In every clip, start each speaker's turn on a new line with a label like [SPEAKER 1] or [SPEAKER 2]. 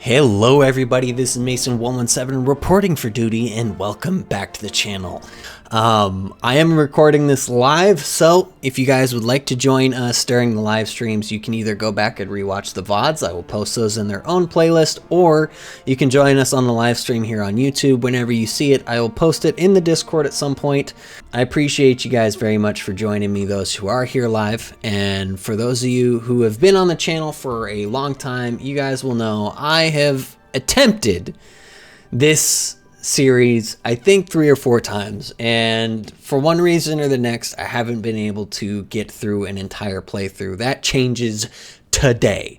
[SPEAKER 1] Hello everybody, this is Mason117 reporting for duty and welcome back to the channel. I am recording this live, so if you guys would like to join us during the live streams, you can either go back and rewatch the VODs, I will post those in their own playlist, or you can join us on the live stream here on YouTube. Whenever you see it, I will post it in the Discord at some point. I appreciate you guys very much for joining me, those who are here live, and for those of you who have been on the channel for a long time, you guys will know I have attempted this series I think 3 or 4 times, and for one reason or the next I haven't been able to get through an entire playthrough. That changes today.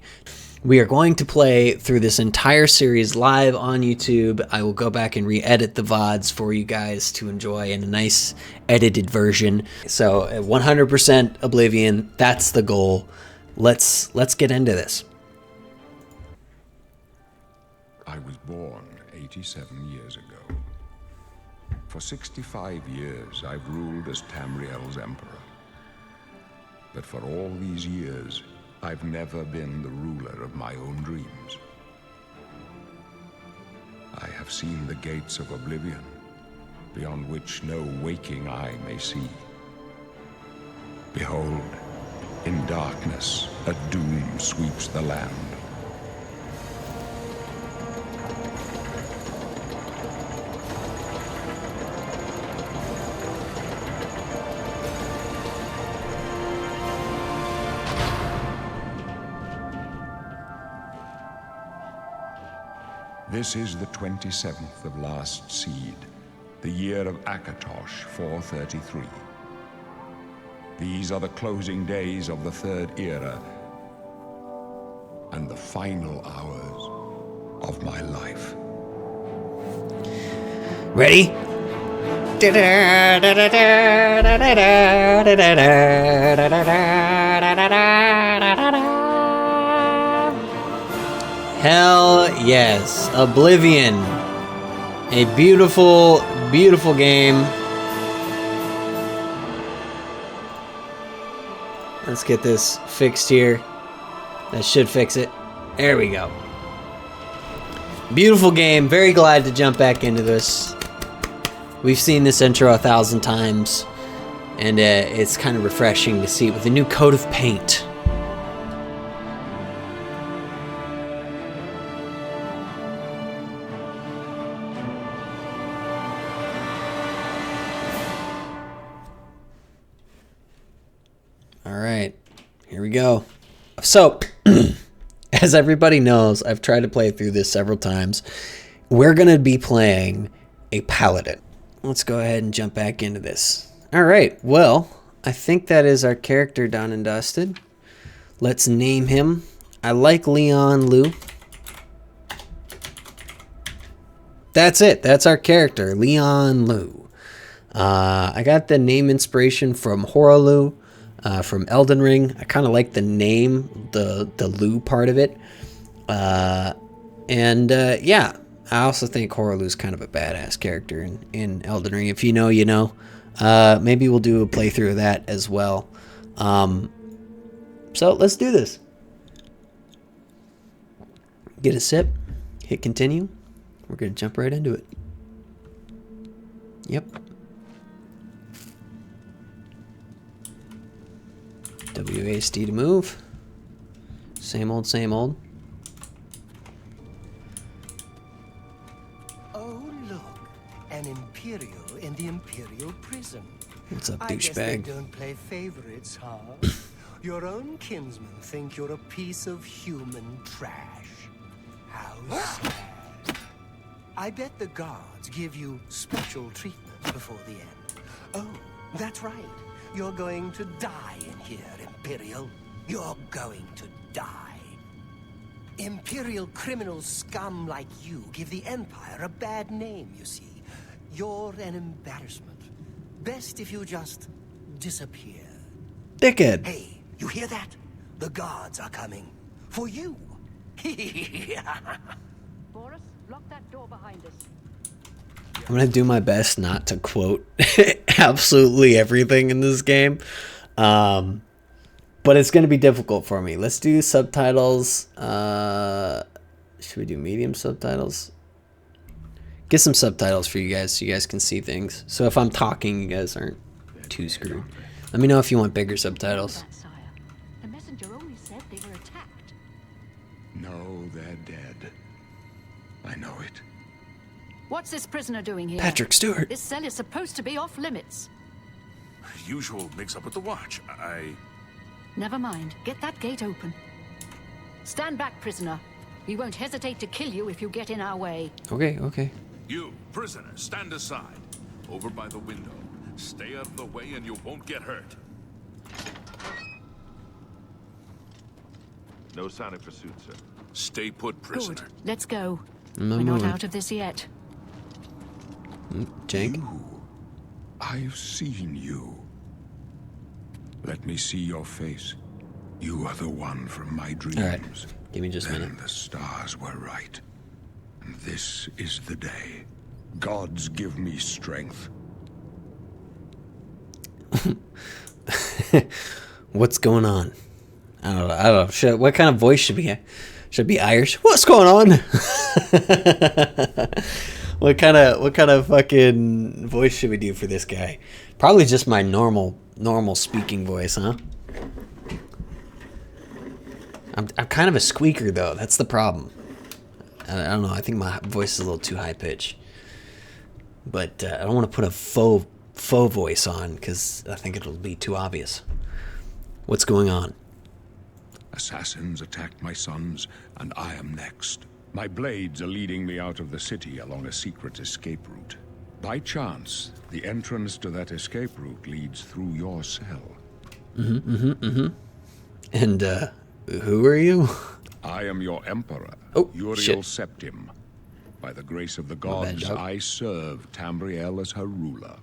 [SPEAKER 1] We are going to play through this entire series live on YouTube. I will go back and re-edit the VODs for you guys to enjoy in a nice edited version. So 100% Oblivion, that's the goal. Let's get into this.
[SPEAKER 2] I was born 87 years ago. For 65 years, I've ruled as Tamriel's emperor. But for all these years, I've never been the ruler of my own dreams. I have seen the gates of Oblivion, beyond which no waking eye may see. Behold, in darkness, a doom sweeps the land. This is the 27th of last seed, the year of Akatosh 433. These are the closing days of the Third Era and the final hours of my life.
[SPEAKER 1] Ready? Hell yes, Oblivion. A beautiful, beautiful game. Let's get this fixed here. That should fix it. There we go. Beautiful game. Very glad to jump back into this. We've seen this intro 1,000 times, and it's kind of refreshing to see it with a new coat of paint. Alright, here we go. So, as everybody knows, I've tried to play through this several times. We're going to be playing a paladin. Let's go ahead and jump back into this. Alright, well, I think that is our character done and dusted. Let's name him. I like Leon Liu. That's it. That's our character, Leon Liu. I got the name inspiration from Horaloo. From Elden Ring. I kind of like the name, the Liu part of it. Yeah, I also think Horaloo's kind of a badass character in Elden Ring. If you know, you know. Maybe we'll do a playthrough of that as well. So let's do this. Get a sip, hit continue. We're going to jump right into it. Yep. WASD to move. Same old, same old.
[SPEAKER 3] Oh, look. An Imperial in the Imperial prison.
[SPEAKER 1] What's up,
[SPEAKER 3] I guess they
[SPEAKER 1] douchebag?
[SPEAKER 3] don't play favorites, huh? Your own kinsmen think you're a piece of human trash. How sad. I bet the guards give you special treatment before the end. Oh, that's right. You're going to die in here, Imperial. You're going to die. Imperial criminal scum like you give the Empire a bad name, you see. You're an embarrassment. Best if you just disappear.
[SPEAKER 1] Dickhead.
[SPEAKER 3] Hey, you hear that? The guards are coming. For you.
[SPEAKER 4] Boris, lock that door behind us.
[SPEAKER 1] I'm going to do my best not to quote absolutely everything in this game. But it's going to be difficult for me. Let's do subtitles. Should we do medium subtitles? Get some subtitles for you guys so you guys can see things. So if I'm talking, you guys aren't too screwed. Let me know if you want bigger subtitles.
[SPEAKER 4] The messenger only said they were attacked.
[SPEAKER 2] No, they're dead. I know it.
[SPEAKER 4] What's this prisoner doing here?
[SPEAKER 1] Patrick Stewart.
[SPEAKER 4] This cell is supposed to be off limits.
[SPEAKER 5] Usual mix-up with the watch.
[SPEAKER 4] Never mind. Get that gate open. Stand back, prisoner. We won't hesitate to kill you if you get in our way.
[SPEAKER 1] Okay, okay.
[SPEAKER 5] You, prisoner, stand aside. Over by the window. Stay out of the way and you won't get hurt.
[SPEAKER 6] No sign of pursuit, sir.
[SPEAKER 5] Stay put, prisoner.
[SPEAKER 4] Good. Let's go.
[SPEAKER 1] I'm
[SPEAKER 4] We're not
[SPEAKER 1] moving.
[SPEAKER 4] out of this yet.
[SPEAKER 1] Jank.
[SPEAKER 2] I've seen you. Let me see your face. You are the one from my dreams.
[SPEAKER 1] All right. Give me just a
[SPEAKER 2] Then
[SPEAKER 1] minute.
[SPEAKER 2] the stars were right. And this is the day. Gods give me strength.
[SPEAKER 1] What's going on? I don't know. What kind of voice should be? Should it be Irish? What's going on? What kind of fucking voice should we do for this guy? Probably just my normal speaking voice, huh? I'm kind of a squeaker though. That's the problem. I don't know. I think my voice is a little too high pitch. But I don't want to put a faux voice on because I think it'll be too obvious. What's going on?
[SPEAKER 2] Assassins attacked my sons, and I am next. My blades are leading me out of the city along a secret escape route. By chance, the entrance to that escape route leads through your cell.
[SPEAKER 1] And who are you?
[SPEAKER 2] I am your emperor,
[SPEAKER 1] Oh,
[SPEAKER 2] Uriel
[SPEAKER 1] shit.
[SPEAKER 2] Septim. By the grace of the
[SPEAKER 1] bad,
[SPEAKER 2] gods,
[SPEAKER 1] dog.
[SPEAKER 2] I serve Tamriel as her ruler.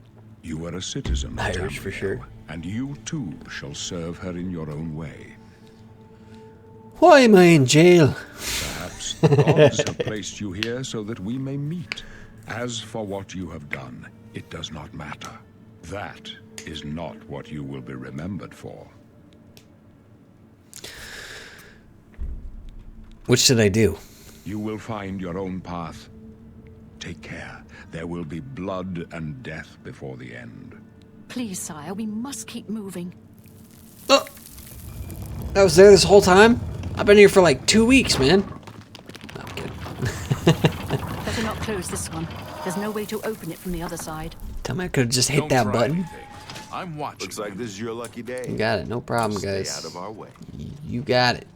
[SPEAKER 2] You are a citizen of
[SPEAKER 1] Irish for
[SPEAKER 2] Tamriel,
[SPEAKER 1] sure.
[SPEAKER 2] and you too shall serve her in your own way.
[SPEAKER 1] Why am I in jail?
[SPEAKER 2] Perhaps the gods have placed you here so that we may meet. As for what you have done, it does not matter. That is not what you will be remembered for.
[SPEAKER 1] What should I do?
[SPEAKER 2] You will find your own path. Take care. There will be blood and death before the end.
[SPEAKER 4] Please, sire, we must keep moving.
[SPEAKER 1] Oh, I was there this whole time? I've been here for like 2 weeks, man. No, I'm kidding.
[SPEAKER 4] Better not close this one. There's no way to open it from the other side.
[SPEAKER 1] Tell me I could have just hit
[SPEAKER 5] Don't
[SPEAKER 1] that
[SPEAKER 5] try
[SPEAKER 1] button.
[SPEAKER 5] anything. I'm watching.
[SPEAKER 6] Looks like this is your lucky day.
[SPEAKER 1] You got it. No problem,
[SPEAKER 6] Stay
[SPEAKER 1] guys.
[SPEAKER 6] out of our way.
[SPEAKER 1] You got it.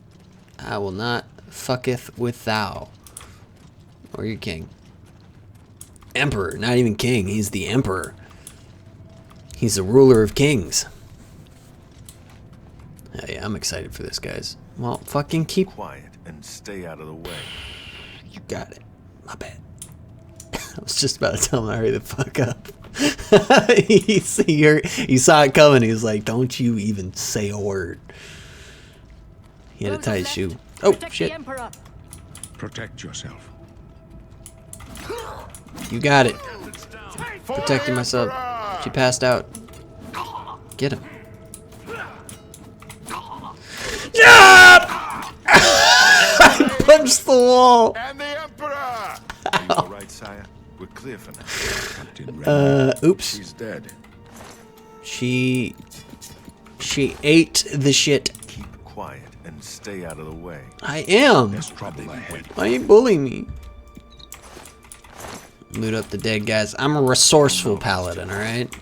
[SPEAKER 1] I will not fucketh with thou. Or your king. Emperor. Not even king. He's the emperor. He's the ruler of kings. Hey, I'm excited for this, guys. Well, fucking keep...
[SPEAKER 6] Quiet and stay out of the way.
[SPEAKER 1] You got it. My bad. I was just about to tell him to hurry the fuck up. He saw it coming. He was like, don't you even say a word. He had a
[SPEAKER 4] Those
[SPEAKER 1] tight
[SPEAKER 4] left,
[SPEAKER 1] shoe. Oh,
[SPEAKER 4] protect
[SPEAKER 1] shit.
[SPEAKER 4] The Emperor.
[SPEAKER 2] Protect yourself.
[SPEAKER 1] You got it. Protecting myself. She passed out. Get him. Yeah! I punched the wall.
[SPEAKER 6] And the Emperor! Are you all right, sire? We're clear for now.
[SPEAKER 2] Captain Ren,
[SPEAKER 1] Oops.
[SPEAKER 6] He's dead.
[SPEAKER 1] She ate the shit.
[SPEAKER 6] Keep quiet and stay out of the way.
[SPEAKER 1] I am.
[SPEAKER 2] there's trouble ahead.
[SPEAKER 1] Why you bullying me? Loot up the dead guys. I'm a resourceful paladin, alright?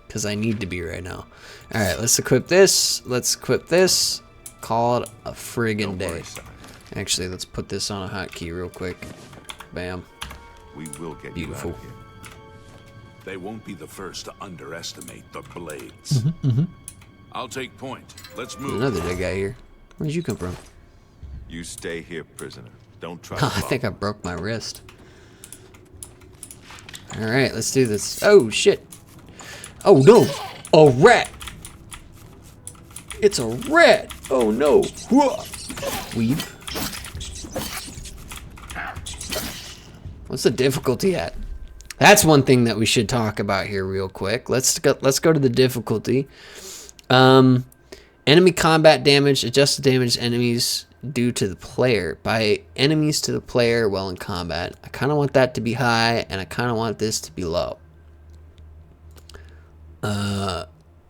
[SPEAKER 1] Because I need to be right now. Alright, let's equip this. Let's equip this. Call it a friggin'
[SPEAKER 6] Don't
[SPEAKER 1] day.
[SPEAKER 6] worry, sire.
[SPEAKER 1] Actually, let's put this on a hotkey real quick. Bam.
[SPEAKER 6] We will get
[SPEAKER 1] Beautiful.
[SPEAKER 6] you out of here.
[SPEAKER 5] They won't be the first to underestimate the blades. I'll take point. Let's move.
[SPEAKER 1] Another dead guy here. Where'd you come from?
[SPEAKER 6] You stay here, prisoner. Don't try
[SPEAKER 1] I
[SPEAKER 6] to
[SPEAKER 1] think I
[SPEAKER 6] follow.
[SPEAKER 1] broke my wrist. Alright, let's do this. Oh, shit. Oh, no. A rat. It's a rat. Oh, no. Weep. What's the difficulty at? That's one thing that we should talk about here real quick. Let's go to the difficulty. Enemy combat damage, adjusted damage enemies do to the player, by enemies to the player while in combat. I kind of want that to be high, and I kind of want this to be low.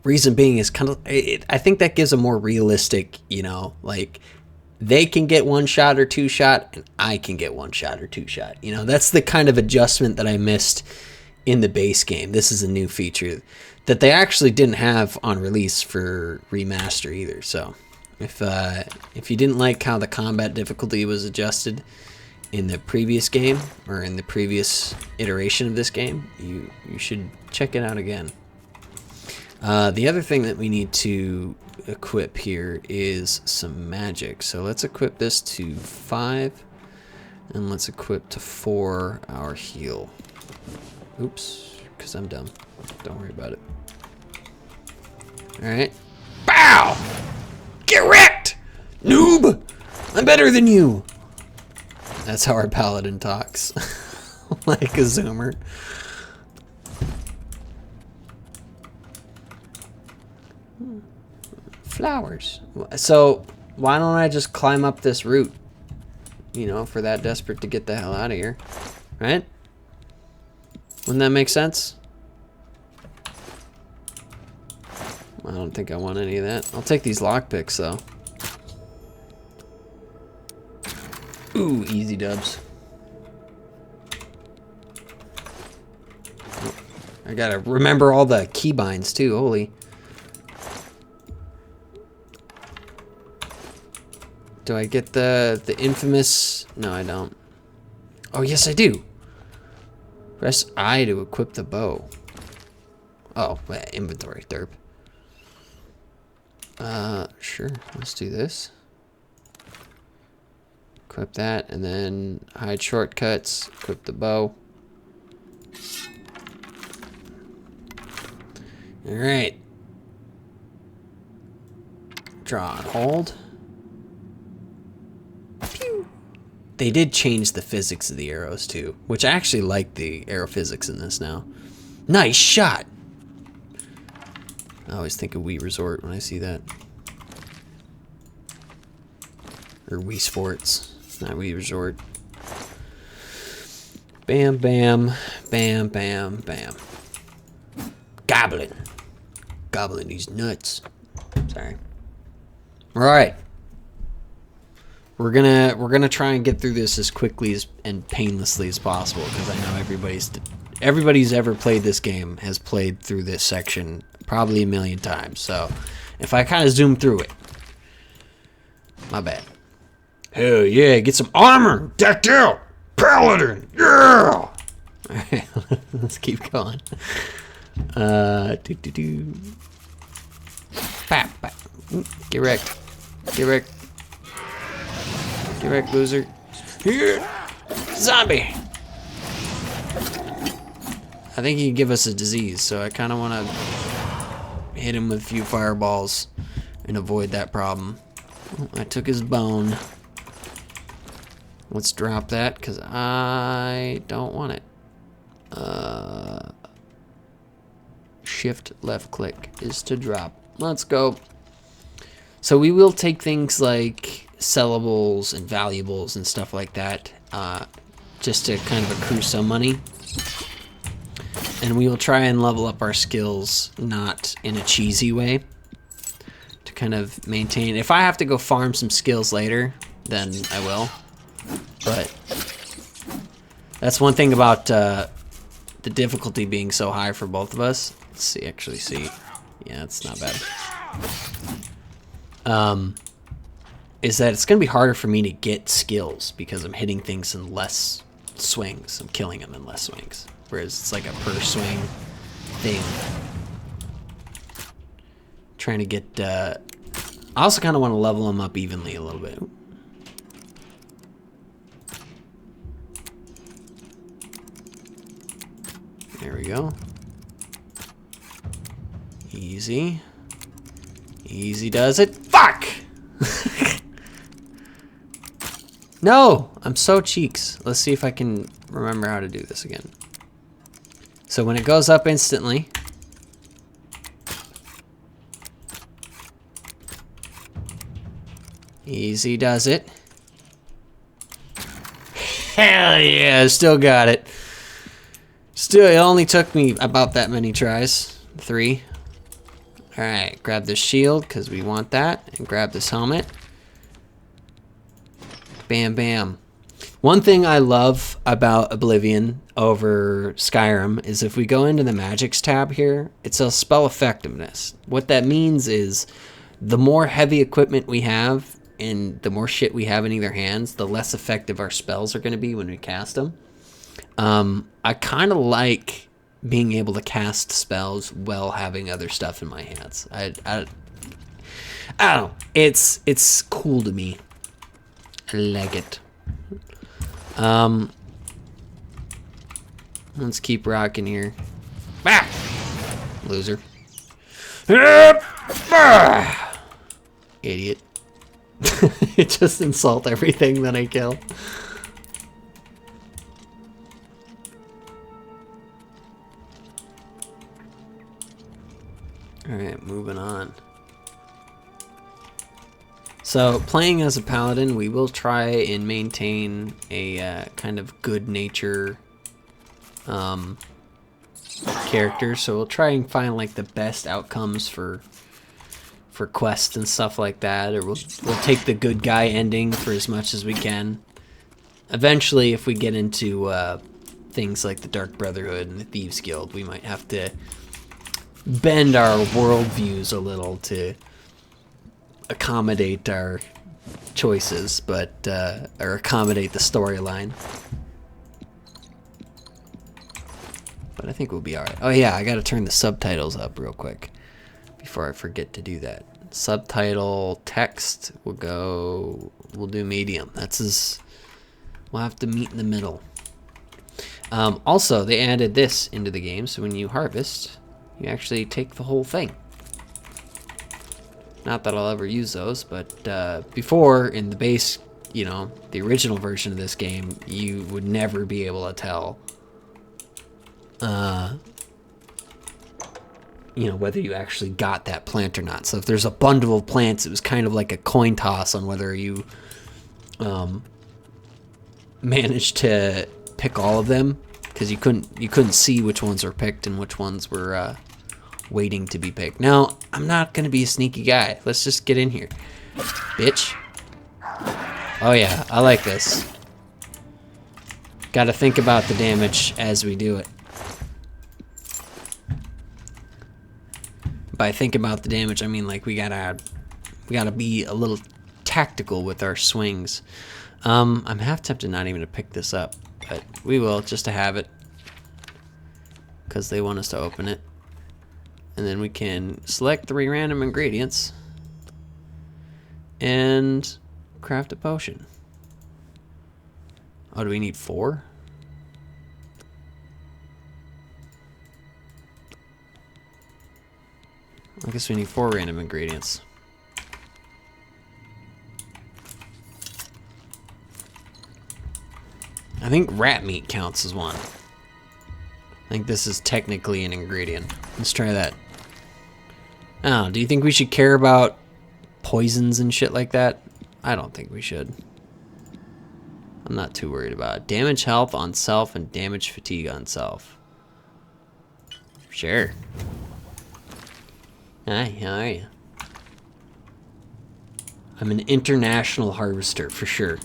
[SPEAKER 1] Reason being is kind of, I think that gives a more realistic, you know, like they can get one shot or two shot, and I can get one shot or two shot. You know, that's the kind of adjustment that I missed in the base game. This is a new feature that they actually didn't have on release for remaster either. So if you didn't like how the combat difficulty was adjusted in the previous game, or in the previous iteration of this game, you should check it out again. The other thing that we need to equip here is some magic. So let's equip this to 5, and let's equip to 4 our heal. Oops, because I'm dumb. Don't worry about it. Alright. Bow! Get wrecked! Noob! I'm better than you! That's how our paladin talks. Like a zoomer. Flowers. So, why don't I just climb up this route? You know, if we're that desperate to get the hell out of here. Right? Wouldn't that make sense? I don't think I want any of that. I'll take these lockpicks, though. Ooh, easy dubs. Oh, I gotta remember all the keybinds, too. Holy. Do I get the infamous... No, I don't. Oh, yes, I do. Press I to equip the bow. Oh, inventory, derp. Sure, let's do this. Equip that, and then hide shortcuts, equip the bow. Alright. Draw and hold. Pew! They did change the physics of the arrows too, which I actually like the arrow physics in this now. Nice shot! I always think of Wii Resort when I see that. Or Wii Sports, not Wii Resort. Bam, bam, bam, bam, bam. Goblin. Goblin these nuts. Sorry. Alright. We're gonna try and get through this as quickly and painlessly as possible, because I know everybody's ever played this game has played through this section probably a million times. So if I kind of zoom through it, my bad. Hell yeah, get some armor, decked out, paladin, yeah. All right, let's keep going. Bap, bap. Get wrecked, get wrecked. Get wrecked, loser. Here, zombie. I think he can give us a disease, so I kind of want to hit him with a few fireballs and avoid that problem. Oh, I took his bone. Let's drop that, because I don't want it. Shift left click is to drop. Let's go. So we will take things like sellables and valuables and stuff like that, just to kind of accrue some money. And we will try and level up our skills, not in a cheesy way, to kind of maintain. If I have to go farm some skills later, then I will. But that's one thing about the difficulty being so high for both of us. Let's see, actually see. Yeah, it's not bad. Is that it's going to be harder for me to get skills because I'm hitting things in less swings. I'm killing them in less swings. Whereas it's like a per swing thing. Trying to get... I also kind of want to level them up evenly a little bit. There we go. Easy. Easy does it. Fuck! No! I'm so cheeks. Let's see if I can remember how to do this again. So when it goes up instantly... Easy does it. Hell yeah, still got it. Still, it only took me about that many tries. 3. Alright, grab this shield, because we want that. And grab this helmet. Bam, bam. One thing I love about Oblivion over Skyrim is if we go into the Magics tab here, it says spell effectiveness. What that means is the more heavy equipment we have and the more shit we have in either hands, the less effective our spells are going to be when we cast them. I kind of like being able to cast spells while having other stuff in my hands. I don't know. It's cool to me. I like it. Let's keep rocking here. Ah! Loser. Idiot. It just insult everything that I kill. Alright, moving on. So, playing as a paladin, we will try and maintain a kind of good nature character. So we'll try and find like the best outcomes for quests and stuff like that, or we'll take the good guy ending for as much as we can. Eventually, if we get into things like the Dark Brotherhood and the Thieves Guild, we might have to bend our worldviews a little to accommodate our choices, but or accommodate the storyline. But I think we'll be alright. Oh yeah, I gotta turn the subtitles up real quick before I forget to do that. Subtitle text we'll do medium. We'll have to meet in the middle. Also, they added this into the game, so when you harvest, you actually take the whole thing. Not that I'll ever use those, but before, in the base, you know, the original version of this game, you would never be able to tell, you know, whether you actually got that plant or not. So if there's a bundle of plants, it was kind of like a coin toss on whether you managed to pick all of them, because you couldn't see which ones were picked and which ones were waiting to be picked. Now, I'm not gonna be a sneaky guy. Let's just get in here, bitch. Oh yeah, I like this. Gotta think about the damage as we do it. By think about the damage, I mean like we gotta be a little tactical with our swings. I'm half tempted not even to pick this up, but we will, just to have it, because they want us to open it. And then we can select 3 random ingredients and craft a potion. Oh, do we need 4? I guess we need 4 random ingredients. I think rat meat counts as one. I think this is technically an ingredient. Let's try that. Oh, do you think we should care about poisons and shit like that? I don't think we should. I'm not too worried about it. Damage health on self and damage fatigue on self. Sure. Hi, how are you? I'm an international harvester for sure.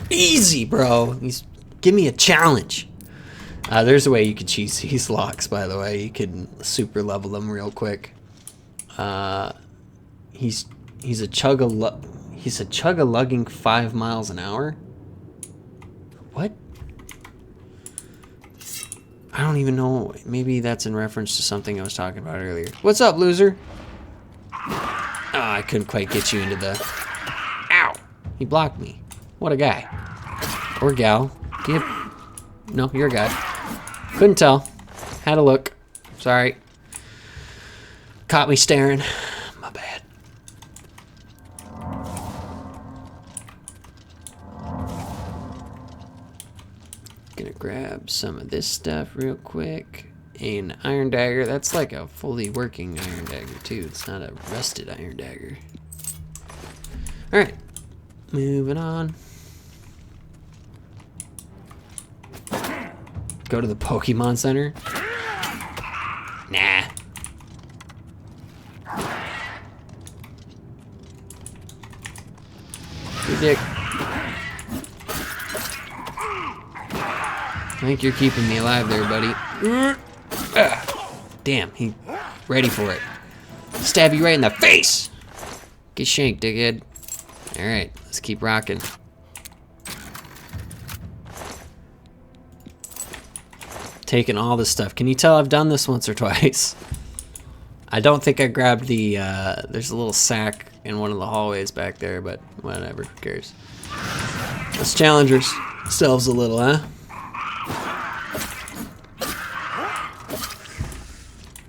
[SPEAKER 1] Easy, bro. Give me a challenge. There's a way you could cheese these locks, by the way. You can super level them real quick. He's a chug-a-lugging 5 miles an hour. What? I don't even know. Maybe that's in reference to something I was talking about earlier. What's up, loser? Oh, I couldn't quite get you into the... Ow! He blocked me. What a guy. Or gal. Do you have... No, you're a guy. Couldn't tell. Had a look. Sorry. Caught me staring. My bad. Gonna grab some of this stuff real quick. An iron dagger. That's like a fully working iron dagger too. It's not a rusted iron dagger. Alright. Moving on. Go to the Pokemon Center. Nah. You dick. I think you're keeping me alive there, buddy. Damn, he ready for it. Stab you right in the face! Get shanked, dickhead. Alright, let's keep rocking. Taking all this stuff. Can you tell I've done this once or twice? I don't think I grabbed the, there's a little sack in one of the hallways back there, but whatever, who cares? Let's challenge ourselves a little, huh?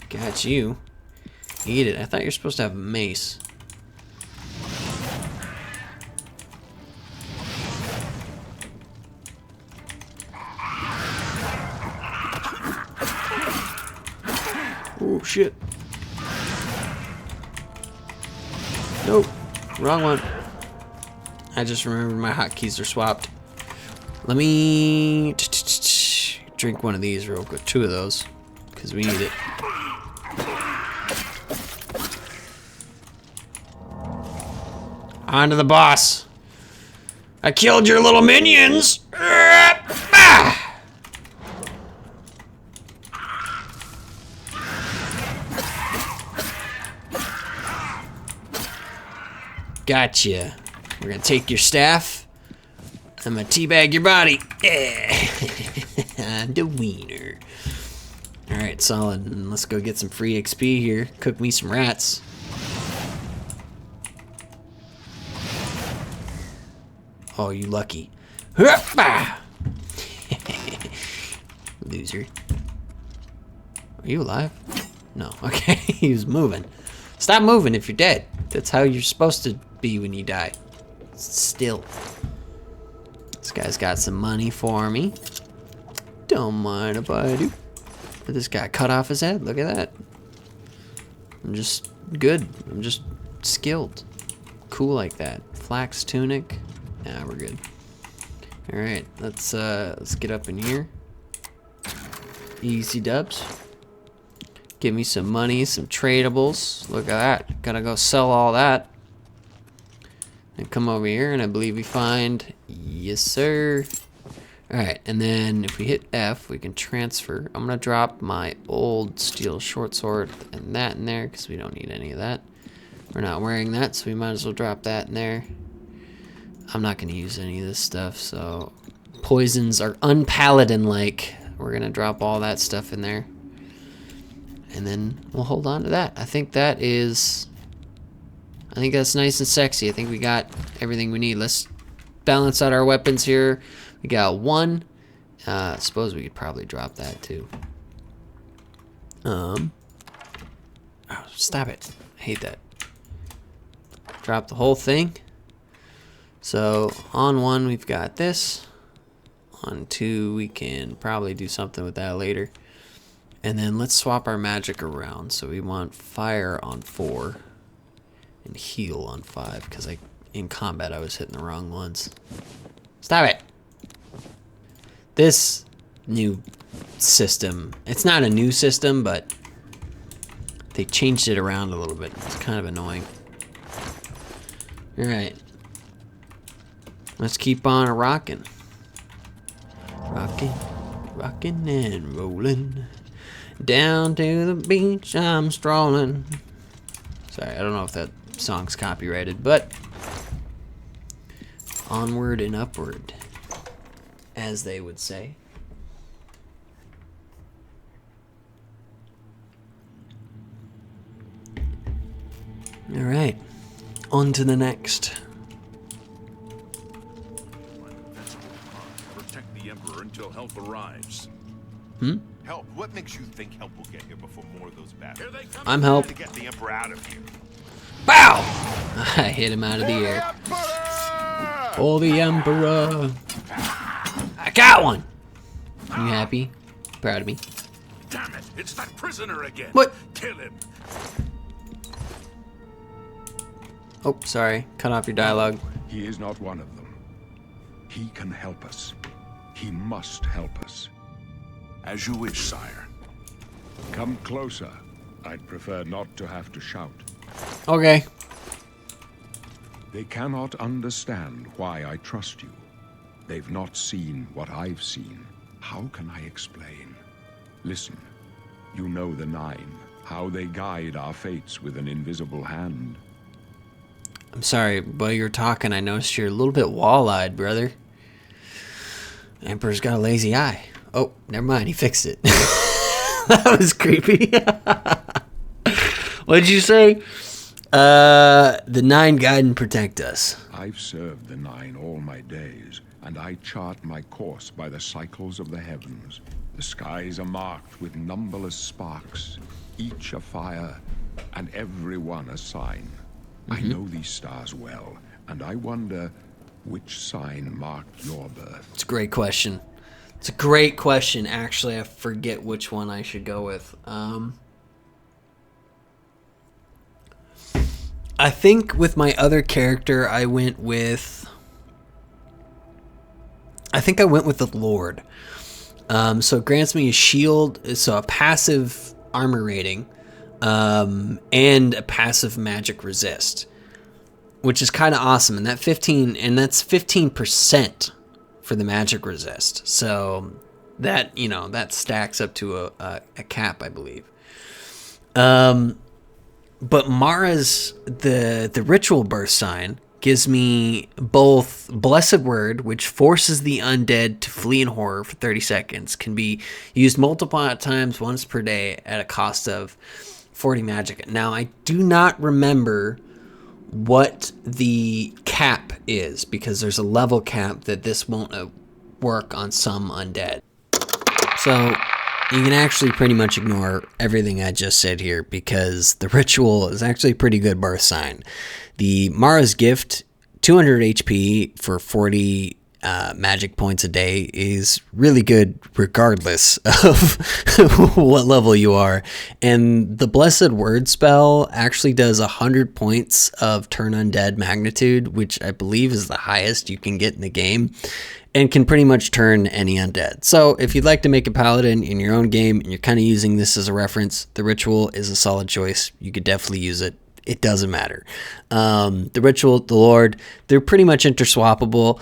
[SPEAKER 1] Got you. Eat it. I thought you were supposed to have a mace. Oh, shit. Nope. Wrong one. I just remembered my hotkeys are swapped. Let me drink one of these real quick. 2 of those. Because we need it. On to the boss. I killed your little minions. Gotcha. We're gonna take your staff. I'm gonna teabag your body. I'm the wiener. Alright, solid. And let's go get some free XP here. Cook me some rats. Oh, you lucky. Loser. Are you alive? No. Okay, he was moving. Stop moving if you're dead. That's how you're supposed to be when you die. Still. This guy's got some money for me. Don't mind if I do. But this guy cut off his head. Look at that. I'm just good. I'm just skilled. Cool like that. Flax tunic. Yeah, we're good. All right, let's get up in here. Easy dubs. Give me some money, some tradables. Look at that. Gotta go sell all that. And come over here, and I believe we find, yes sir. All right, and then if we hit F, we can transfer. I'm gonna drop my old steel short sword and that in there because we don't need any of that. We're not wearing that, so we might as well drop that in there. I'm not gonna use any of this stuff, so poisons are unpaladin-like. We're gonna drop all that stuff in there. And then we'll hold on to that. I think that's nice and sexy. I think we got everything we need. Let's balance out our weapons here. We got 1. I suppose we could probably drop that too. Oh, stop it. I hate that. Drop the whole thing. So on 1 we've got this. On 2 we can probably do something with that later. And then let's swap our magic around. So we want fire on 4 and heal on 5 because in combat I was hitting the wrong ones. Stop it. This new system, it's not a new system, but they changed it around a little bit. It's kind of annoying. All right. Let's keep on rocking. Rocking and rolling. Down to the beach I'm strolling. Sorry, I don't know if that song's copyrighted, but onward and upward, as they would say. All right, on to the next.
[SPEAKER 5] Protect the Emperor until help arrives.
[SPEAKER 6] Help? What makes you think help will get here before more of those battles?
[SPEAKER 5] Here they come.
[SPEAKER 1] I'm help.
[SPEAKER 6] To get the Emperor out of here.
[SPEAKER 1] Bow! I hit him out of the air. Oh, the Emperor. I got one. You happy? Proud of me?
[SPEAKER 5] Damn it! It's that prisoner again.
[SPEAKER 1] What?
[SPEAKER 5] Kill him.
[SPEAKER 1] Oh, sorry. Cut off your dialogue.
[SPEAKER 2] He is not one of them. He can help us. He must help us.
[SPEAKER 5] As you wish, sire.
[SPEAKER 2] Come closer. I'd prefer not to have to shout.
[SPEAKER 1] Okay.
[SPEAKER 2] They cannot understand why I trust you. They've not seen what I've seen. How can I explain? Listen, you know the Nine, how they guide our fates with an invisible hand.
[SPEAKER 1] I'm sorry, but you're talking. I noticed you're a little bit wall-eyed, brother. Emperor's got a lazy eye. Oh, never mind. He fixed it. That was creepy. What did you say? The Nine guide and protect us.
[SPEAKER 2] I've served the Nine all my days, and I chart my course by the cycles of the heavens. The skies are marked with numberless sparks, each a fire, and every one a sign. I know these stars well, and I wonder which sign marked your birth.
[SPEAKER 1] It's a great question. It's a great question. Actually, I forget which one I should go with. I think with my other character, I went with the Lord. So it grants me a shield, so a passive armor rating, and a passive magic resist, which is kind of awesome. And that's 15% for the magic resist. So that, that stacks up to a cap, I believe. But Mara's the ritual birth sign gives me both Blessed Word, which forces the undead to flee in horror for 30 seconds, can be used multiple times once per day at a cost of 40 magic. Now, I do not remember what the cap is, because there's a level cap that this won't work on some undead. So you can actually pretty much ignore everything I just said here, because the ritual is actually a pretty good birth sign. The Mara's Gift, 200 HP for 40 magic points a day, is really good regardless of what level you are. And the Blessed Word spell actually does 100 points of turn undead magnitude, which I believe is the highest you can get in the game, and can pretty much turn any undead. So if you'd like to make a paladin in your own game and you're kind of using this as a reference, the ritual is a solid choice. You could definitely use it. It doesn't matter. The ritual, the Lord, they're pretty much interswappable.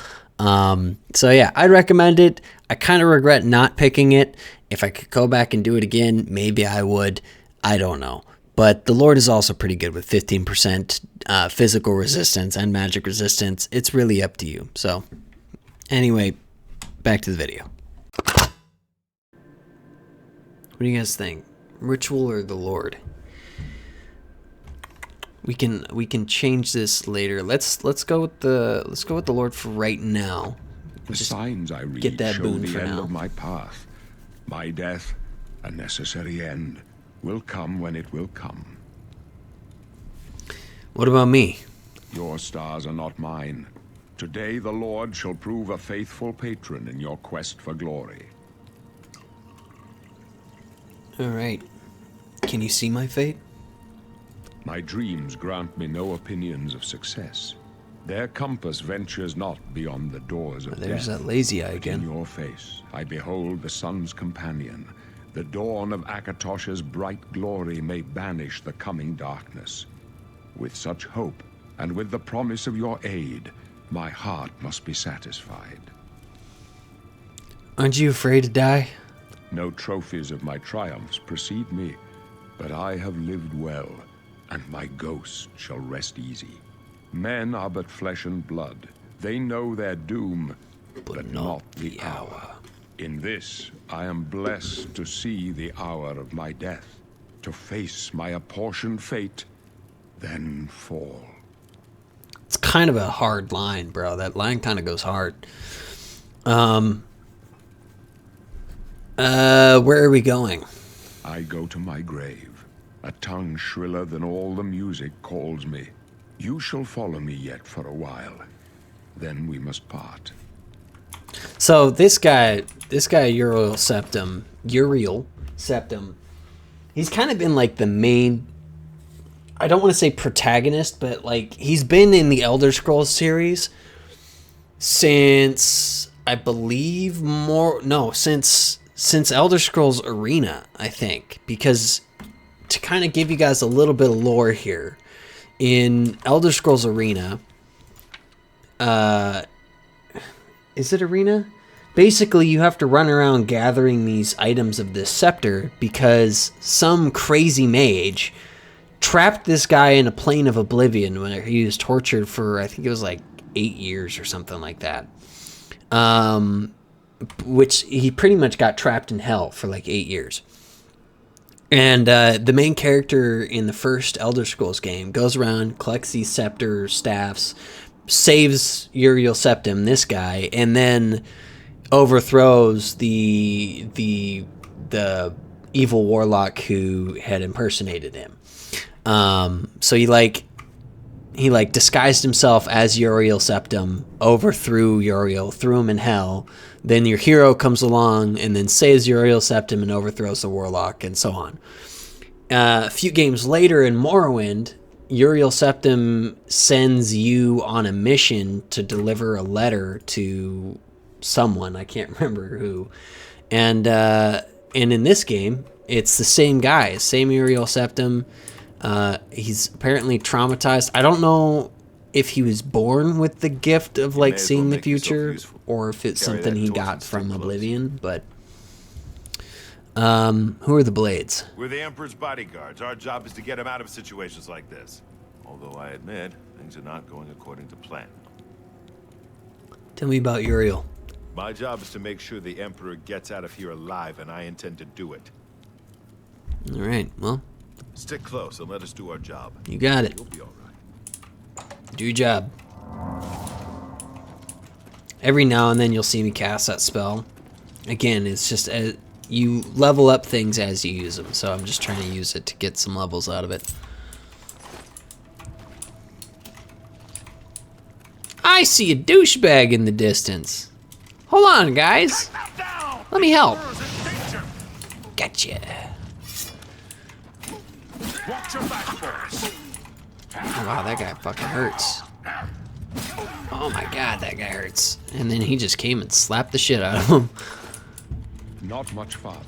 [SPEAKER 1] So yeah, I'd recommend it. I kind of regret not picking it. If I could go back and do it again, maybe I would. I don't know. But the Lord is also pretty good with 15% physical resistance and magic resistance. It's really up to you. So anyway, back to the video. What do you guys think? Ritual or the Lord? We can change this later. Let's go with the Lord for right now.
[SPEAKER 2] The signs I read
[SPEAKER 1] get that
[SPEAKER 2] show
[SPEAKER 1] boon
[SPEAKER 2] the
[SPEAKER 1] for
[SPEAKER 2] end
[SPEAKER 1] now.
[SPEAKER 2] of my path. My death, a necessary end, will come when it will come.
[SPEAKER 1] What about me?
[SPEAKER 2] Your stars are not mine. Today the Lord shall prove a faithful patron in your quest for glory.
[SPEAKER 1] All right. Can you see my fate?
[SPEAKER 2] My dreams grant me no opinions of success. Their compass ventures not beyond the doors of
[SPEAKER 1] There's
[SPEAKER 2] death.
[SPEAKER 1] that lazy eye
[SPEAKER 2] But
[SPEAKER 1] again.
[SPEAKER 2] in your face, I behold the sun's companion. The dawn of Akatosh's bright glory may banish the coming darkness. With such hope, and with the promise of your aid, my heart must be satisfied.
[SPEAKER 1] Aren't you afraid to die?
[SPEAKER 2] No trophies of my triumphs precede me, but I have lived well, and my ghost shall rest easy. Men are but flesh and blood. They know their doom, but not the hour. In this, I am blessed to see the hour of my death, to face my apportioned fate, then fall.
[SPEAKER 1] It's kind of a hard line, bro. That line kind of goes hard. Where are we going?
[SPEAKER 2] I go to my grave. A tongue shriller than all the music calls me. You shall follow me yet for a while. Then we must part.
[SPEAKER 1] So this guy Uriel Septim, he's kind of been like the main I don't want to say protagonist, but like he's been in the Elder Scrolls series since I believe since Elder Scrolls Arena, I think, because to kind of give you guys a little bit of lore here, in Elder Scrolls Arena, is it Arena? Basically, you have to run around gathering these items of this scepter because some crazy mage trapped this guy in a plane of oblivion when he was tortured for, I think it was like 8 years or something like that. Which he pretty much got trapped in hell for like 8 years. And the main character in the first Elder Scrolls game goes around, collects these scepter staffs, saves Uriel Septim, this guy, and then overthrows the evil warlock who had impersonated him. So he disguised himself as Uriel Septim, overthrew Uriel, threw him in hell. Then your hero comes along and then saves Uriel Septim and overthrows the warlock, and so on. A few games later in Morrowind, Uriel Septim sends you on a mission to deliver a letter to someone, I can't remember who. And in this game, it's the same guy, same Uriel Septim. He's apparently traumatized. I don't know if he was born with the gift of like seeing the future, or if it's something he got from Oblivion, but who are the Blades?
[SPEAKER 6] We're the Emperor's bodyguards. Our job is to get him out of situations like this. Although I admit, things are not going according to plan.
[SPEAKER 1] Tell me about Uriel.
[SPEAKER 6] My job is to make sure the Emperor gets out of here alive, and I intend to do it.
[SPEAKER 1] All right, well,
[SPEAKER 6] stick close and let us do our job.
[SPEAKER 1] You got it.
[SPEAKER 6] You'll be all right.
[SPEAKER 1] Do your job. Every now and then you'll see me cast that spell. Again, it's just you level up things as you use them, so I'm just trying to use it to get some levels out of it. I see a douchebag in the distance. Hold on, guys. Let me help. Gotcha. Oh, wow, that guy fucking hurts. Oh my god, that guy hurts. And then he just came and slapped the shit out of him.
[SPEAKER 2] Not much farther.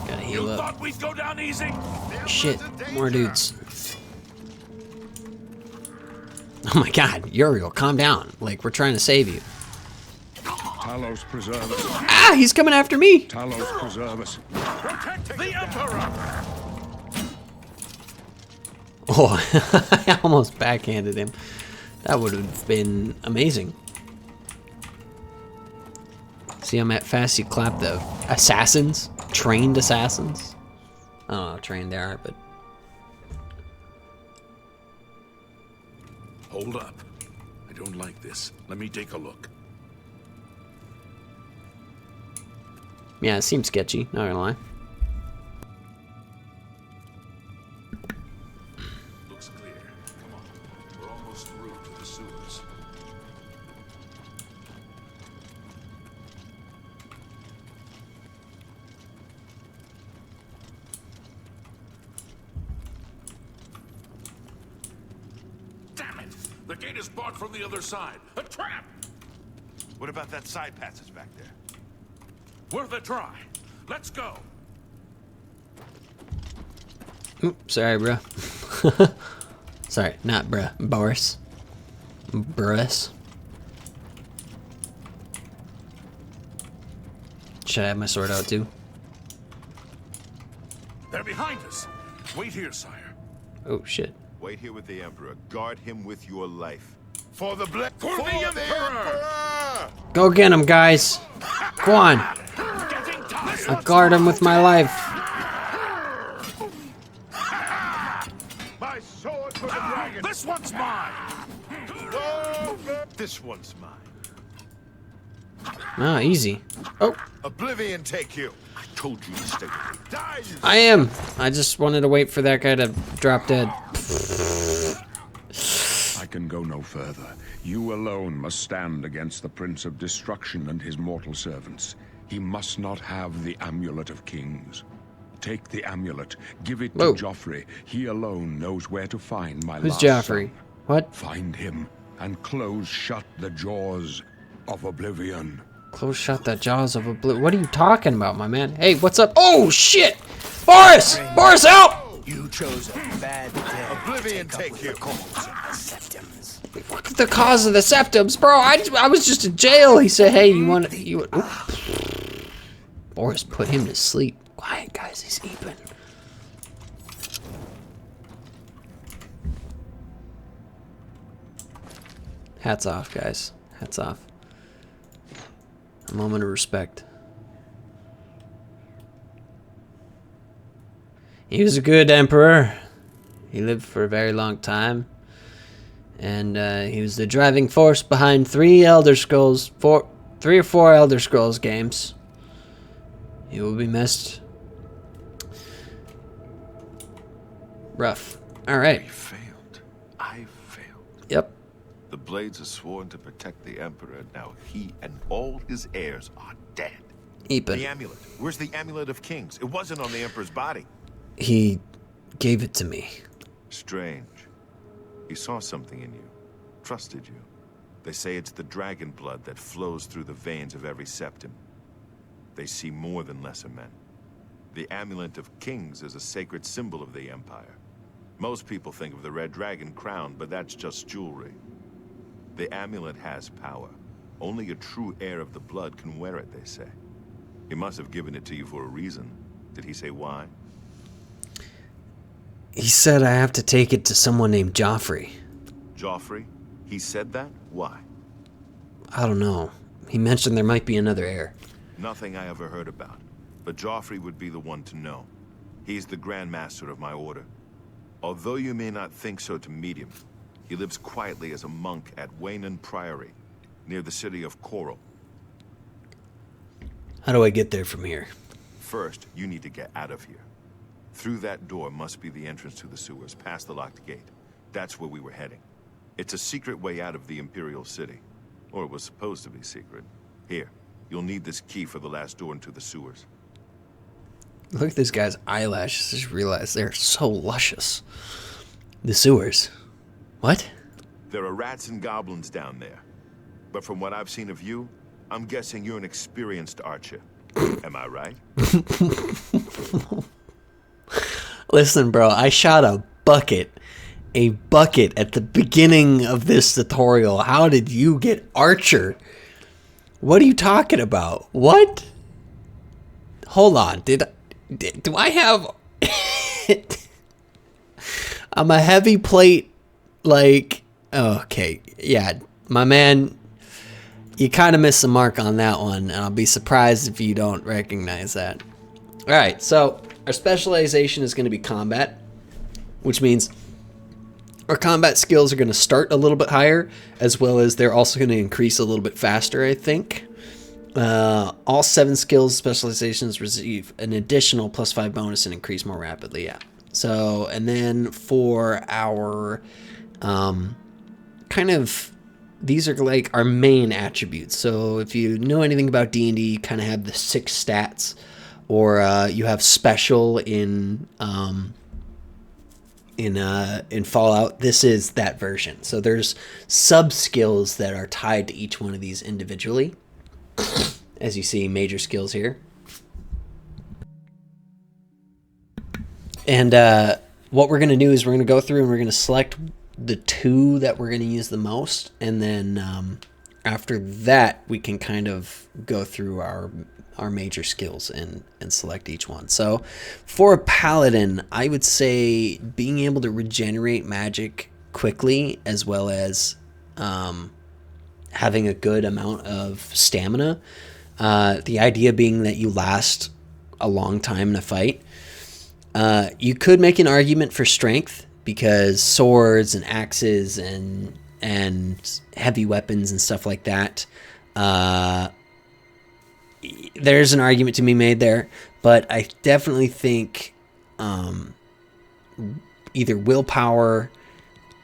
[SPEAKER 1] Gotta heal up.
[SPEAKER 5] Thought we'd go down easy?
[SPEAKER 1] Shit, more dudes. Oh my god, Uriel, calm down. Like, we're trying to save you.
[SPEAKER 2] Talos preserve us.
[SPEAKER 1] Ah, he's coming after me.
[SPEAKER 2] Talos preserve us.
[SPEAKER 5] Protect the Emperor!
[SPEAKER 1] Oh, I almost backhanded him. That would have been amazing. See how fast you clap the assassins? Trained assassins? I don't know how trained they are, but...
[SPEAKER 5] Hold up. I don't like this. Let me take a look.
[SPEAKER 1] Yeah, it seems sketchy, not gonna lie.
[SPEAKER 5] Looks clear. Come on. We're almost through to the sewers. Damn it! The gate is barred from the other side. A trap!
[SPEAKER 6] What about that side passage back there?
[SPEAKER 5] Worth a try. Let's go.
[SPEAKER 1] Oops, sorry, bro. Sorry, not bruh. Boris. Boris. Should I have my sword out too?
[SPEAKER 5] They're behind us. Wait here, sire.
[SPEAKER 1] Oh, shit.
[SPEAKER 6] Wait here with the Emperor. Guard him with your life.
[SPEAKER 5] For the Emperor!
[SPEAKER 1] Go get him, guys. Go on. I'll guard him with my life.
[SPEAKER 6] My sword for the dragon.
[SPEAKER 5] This one's mine!
[SPEAKER 6] This one's mine.
[SPEAKER 1] Ah, easy. Oh,
[SPEAKER 6] Oblivion take you. I told you to stay with me. Die, you.
[SPEAKER 1] I am. I just wanted to wait for that guy to drop dead.
[SPEAKER 2] can go no further. You alone must stand against the Prince of Destruction and his mortal servants. He must not have the Amulet of Kings. Take the amulet, give it to
[SPEAKER 1] Whoa.
[SPEAKER 2] Joffrey. He alone knows where to find my
[SPEAKER 1] Who's
[SPEAKER 2] last
[SPEAKER 1] Joffrey?
[SPEAKER 2] son.
[SPEAKER 1] What?
[SPEAKER 2] Find him and close shut the jaws of Oblivion.
[SPEAKER 1] Close shut the jaws of Oblivion. What are you talking about, my man? Hey, what's up? Oh, shit! Boris! Boris, help!
[SPEAKER 3] You chose a bad day.
[SPEAKER 6] Oblivion take you.
[SPEAKER 1] The cause of the septums, bro. I was just in jail. He said, hey, you want you? Boris put him to sleep. Quiet, guys. He's sleeping. Hats off, guys. Hats off. A moment of respect. He was a good emperor. He lived for a very long time. And he was the driving force behind 3 or 4 Elder Scrolls games. He will be missed. Rough. Alright.
[SPEAKER 6] We failed. I failed.
[SPEAKER 1] Yep.
[SPEAKER 6] The Blades are sworn to protect the Emperor. Now he and all his heirs are dead. The
[SPEAKER 1] Eepin.
[SPEAKER 6] amulet. Where's the Amulet of Kings? It wasn't on the Emperor's body.
[SPEAKER 1] He gave it to me.
[SPEAKER 6] Strange. He saw something in you. Trusted you. They say it's the dragon blood that flows through the veins of every septim. They see more than lesser men. The Amulet of Kings is a sacred symbol of the Empire. Most people think of the red dragon crown, but that's just jewelry. The amulet has power. Only a true heir of the blood can wear it, they say. He must have given it to you for a reason. Did he say why?
[SPEAKER 1] He said I have to take it to someone named Joffrey.
[SPEAKER 6] Joffrey? He said that? Why?
[SPEAKER 1] I don't know. He mentioned there might be another heir.
[SPEAKER 6] Nothing I ever heard about. But Joffrey would be the one to know. He's the Grand Master of my order. Although you may not think so to meet him, he lives quietly as a monk at Waynon Priory, near the city of Coral.
[SPEAKER 1] How do I get there from here?
[SPEAKER 6] First, you need to get out of here. Through that door must be the entrance to the sewers, past the locked gate. That's where we were heading. It's a secret way out of the Imperial City. Or it was supposed to be secret. Here, you'll need this key for the last door into the sewers.
[SPEAKER 1] Look at this guy's eyelashes. I just realized they're so luscious. The sewers. What?
[SPEAKER 6] There are rats and goblins down there. But from what I've seen of you, I'm guessing you're an experienced archer. Am I right?
[SPEAKER 1] Listen, bro, I shot a bucket at the beginning of this tutorial. How did you get archer? What are you talking about? What? Hold on. Do I have... I'm a heavy plate, like... Okay, yeah, my man, you kind of missed the mark on that one, and I'll be surprised if you don't recognize that. Alright, so our specialization is going to be combat, which means our combat skills are going to start a little bit higher, as well as they're also going to increase a little bit faster, I think. All 7 skills specializations receive an additional +5 bonus and increase more rapidly, yeah. So, and then for our, kind of, these are like our main attributes. So if you know anything about D&D, you kind of have the 6 stats, or you have special in Fallout. This is that version. So there's sub skills that are tied to each one of these individually. As you see, major skills here. And what we're going to do is we're going to go through and we're going to select the 2 that we're going to use the most. And then after that, we can kind of go through our major skills and select each one. So for a paladin, I would say being able to regenerate magic quickly, as well as having a good amount of stamina. The idea being that you last a long time in a fight. You could make an argument for strength, because swords and axes and heavy weapons and stuff like that, there's an argument to be made there. But I definitely think either willpower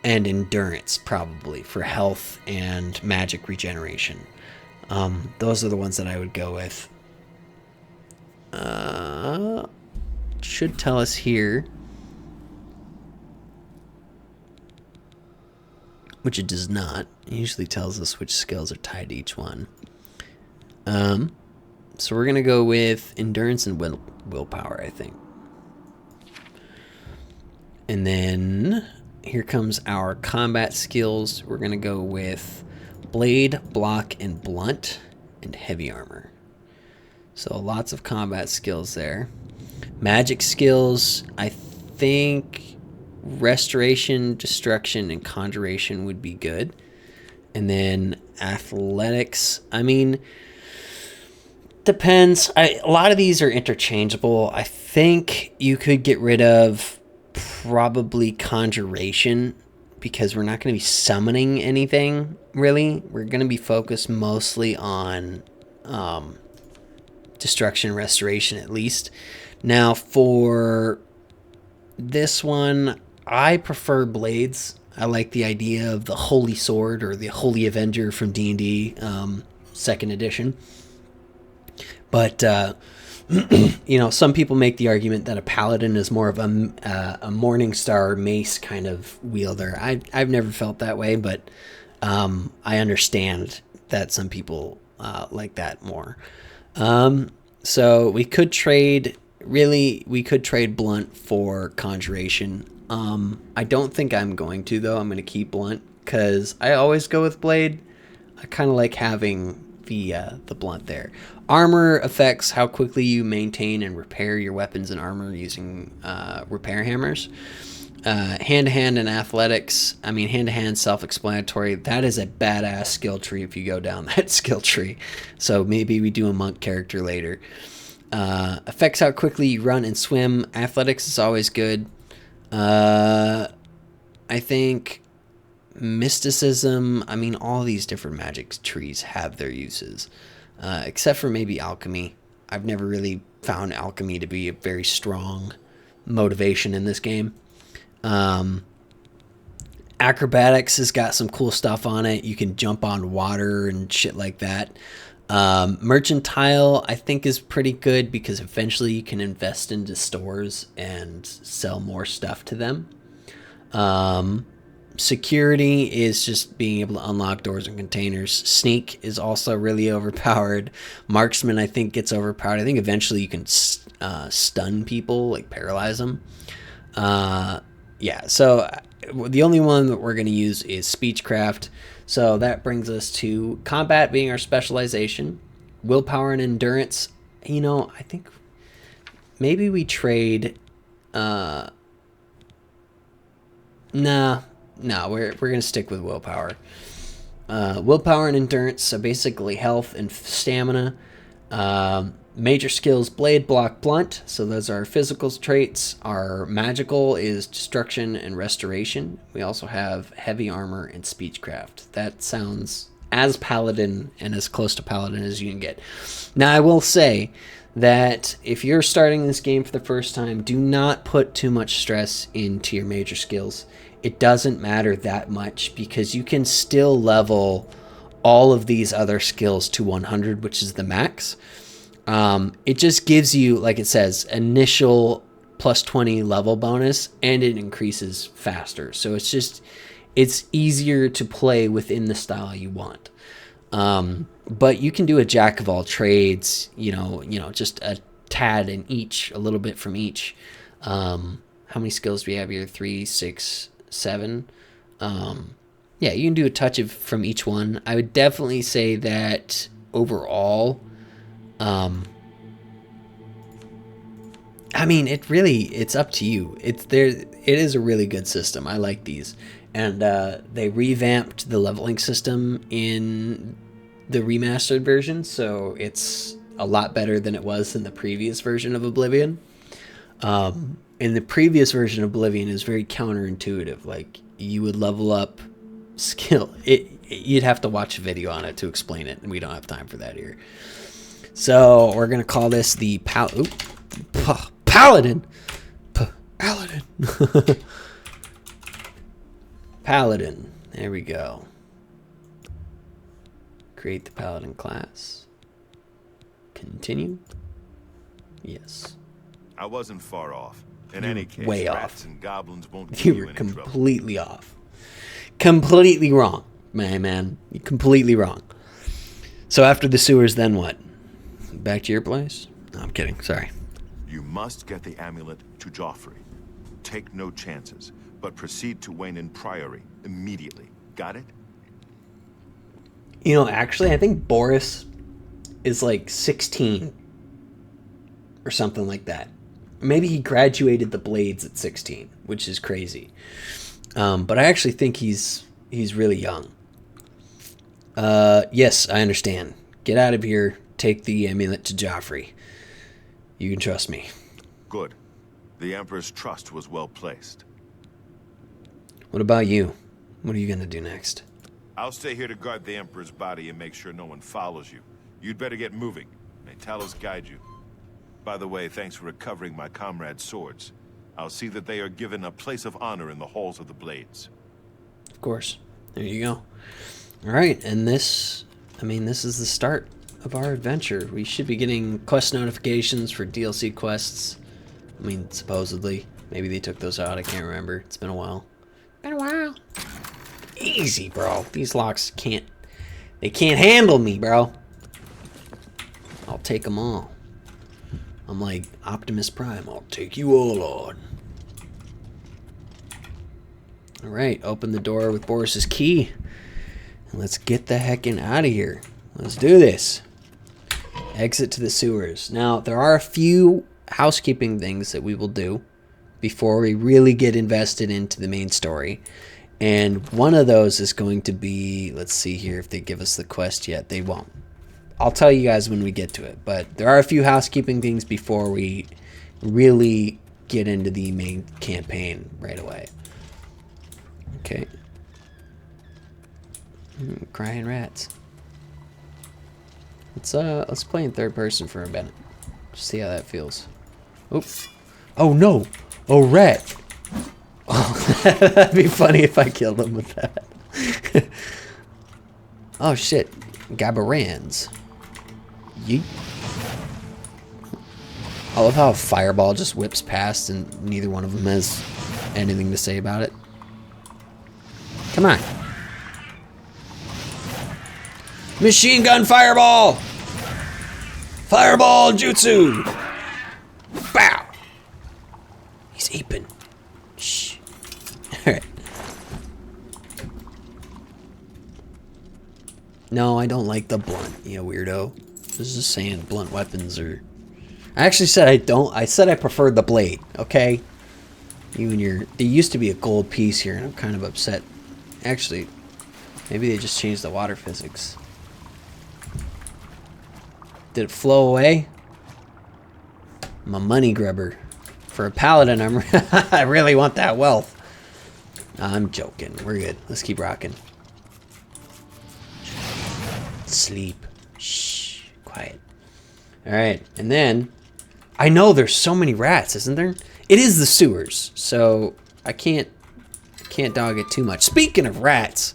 [SPEAKER 1] and endurance, probably, for health and magic regeneration. Those are the ones that I would go with. Should tell us here, which it does not. It usually tells us which skills are tied to each one. So we're gonna go with endurance and willpower, I think. And then here comes our combat skills. We're gonna go with blade, block, and blunt, and heavy armor. So lots of combat skills there. Magic skills, I think restoration, destruction, and conjuration would be good. And then athletics, I mean, depends. A lot of these are interchangeable. I think you could get rid of probably conjuration, because we're not going to be summoning anything, really. We're going to be focused mostly on destruction, restoration, at least. Now, for this one, I prefer blades. I like the idea of the Holy Sword, or the Holy Avenger from D&D 2nd edition. But, you know, some people make the argument that a paladin is more of a Morningstar mace kind of wielder. I've never felt that way, but I understand that some people like that more. So we could trade blunt for conjuration. I don't think I'm going to, though. I'm going to keep blunt because I always go with blade. I kind of like having the blunt there. Armor affects how quickly you maintain and repair your weapons and armor using repair hammers. Hand-to-hand and athletics. I mean, hand-to-hand, self-explanatory. That is a badass skill tree if you go down that skill tree. So maybe we do a monk character later. Affects how quickly you run and swim. Athletics is always good. I think mysticism, I mean, all these different magic trees have their uses, except for maybe alchemy. I've never really found alchemy to be a very strong motivation in this game. Acrobatics has got some cool stuff on it. You can jump on water and shit like that. Mercantile, I think, is pretty good because eventually you can invest into stores and sell more stuff to them. Security is just being able to unlock doors and containers. Sneak is also really overpowered. Marksman, I think, gets overpowered. I think eventually you can stun people, like paralyze them. Yeah, so the only one that we're going to use is Speechcraft. So that brings us to combat being our specialization. Willpower and endurance. You know, I think maybe we trade... No, we're going to stick with willpower. Willpower and endurance, so basically health and stamina. Major skills, blade, block, blunt. So those are our physical traits. Our magical is destruction and restoration. We also have heavy armor and speechcraft. That sounds as paladin and as close to paladin as you can get. Now, I will say that if you're starting this game for the first time, do not put too much stress into your major skills. It doesn't matter that much because you can still level all of these other skills to 100, which is the max. It just gives you, like it says, initial plus 20 level bonus, and it increases faster. So it's easier to play within the style you want. But you can do a jack of all trades, you know, just a tad in each, a little bit from each. How many skills do we have here? 3, 6, 7. Yeah, you can do a touch of from each one. I would definitely say that overall, I mean, it's up to you. It is a really good system. I like these. And they revamped the leveling system in the remastered version, so it's a lot better than it was in the previous version of Oblivion. In the previous version of Oblivion, is very counterintuitive. Like, you would level up skill. You'd have to watch a video on it to explain it, and we don't have time for that here. So we're gonna call this the Paladin. Paladin. Paladin. There we go. Create the Paladin class. Continue. Yes.
[SPEAKER 6] I wasn't far off. In any case,
[SPEAKER 1] way
[SPEAKER 6] rats
[SPEAKER 1] off.
[SPEAKER 6] and goblins won't get
[SPEAKER 1] You
[SPEAKER 6] you
[SPEAKER 1] were
[SPEAKER 6] any trouble.
[SPEAKER 1] completely off. Completely wrong, man. You're completely wrong. So after the sewers, then what? Back to your place? No, I'm kidding. Sorry.
[SPEAKER 6] You must get the amulet to Joffrey. Take no chances, but proceed to Wayne Priory immediately. Got it?
[SPEAKER 1] You know, actually, I think Boris is like 16 or something like that. Maybe he graduated the Blades at 16, which is crazy. But I actually think he's really young. Yes, I understand. Get out of here. Take the amulet to Joffrey. You can trust me.
[SPEAKER 6] Good. The Emperor's trust was well placed.
[SPEAKER 1] What about you? What are you going to do next?
[SPEAKER 6] I'll stay here to guard the Emperor's body and make sure no one follows you. You'd better get moving. May Talos guide you. By the way, thanks for recovering my comrade's swords. I'll see that they are given a place of honor in the halls of the Blades.
[SPEAKER 1] Of course. There you go. All right, and this is the start of our adventure. We should be getting quest notifications for DLC quests. I mean, supposedly. Maybe they took those out. I can't remember. It's been a while. Easy, bro. These locks can't handle me, bro. I'll take them all. I'm like Optimus Prime. I'll take you all on. All right, open the door with Boris's key. And let's get the heckin' out of here. Let's do this. Exit to the sewers. Now, there are a few housekeeping things that we will do before we really get invested into the main story. And one of those is going to be, let's see here if they give us the quest yet. They won't. I'll tell you guys when we get to it. But there are a few housekeeping things before we really get into the main campaign right away. Okay. Crying rats. Let's play in third person for a minute. See how that feels. Oops. Oh no! Oh, rat! Oh, that'd be funny if I killed him with that. Oh shit. Gabarans. Yeet. I love how a fireball just whips past and neither one of them has anything to say about it. Come on. Machine gun fireball! Fireball jutsu! Bow! He's aping. Shh. Alright. No, I don't like the blunt, you weirdo. I was just saying blunt weapons are... I actually said I don't. I said I preferred the blade, okay? You and your... There used to be a gold piece here, and I'm kind of upset. Actually, maybe they just changed the water physics. Did it flow away? I'm a money grubber. For a paladin, I really want that wealth. I'm joking. We're good. Let's keep rocking. Sleep. Shh. Quiet. Alright, and then... I know there's so many rats, isn't there? It is the sewers, so I can't dog it too much. Speaking of rats,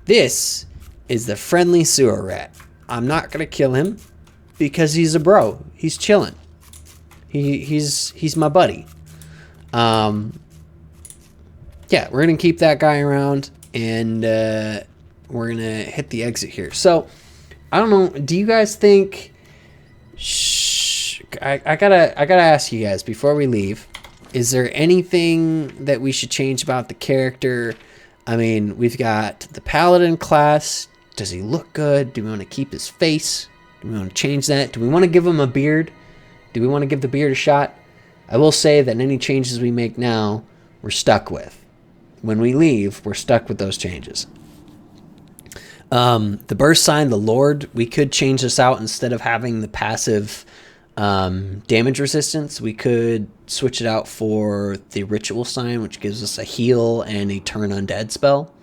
[SPEAKER 1] this is the friendly sewer rat. I'm not gonna kill him because he's a bro. He's chilling. He's my buddy. Yeah, we're gonna keep that guy around, and we're gonna hit the exit here. So I don't know. Do you guys think? Shh. I gotta ask you guys before we leave. Is there anything that we should change about the character? I mean, we've got the paladin class. Does he look good? Do we want to keep his face? Do we want to change that? Do we want to give him a beard? Do we want to give the beard a shot? I will say that any changes we make now, we're stuck with. When we leave, we're stuck with those changes. The burst sign, the Lord, we could change this out. Instead of having the passive damage resistance, we could switch it out for the ritual sign, which gives us a heal and a turn undead spell.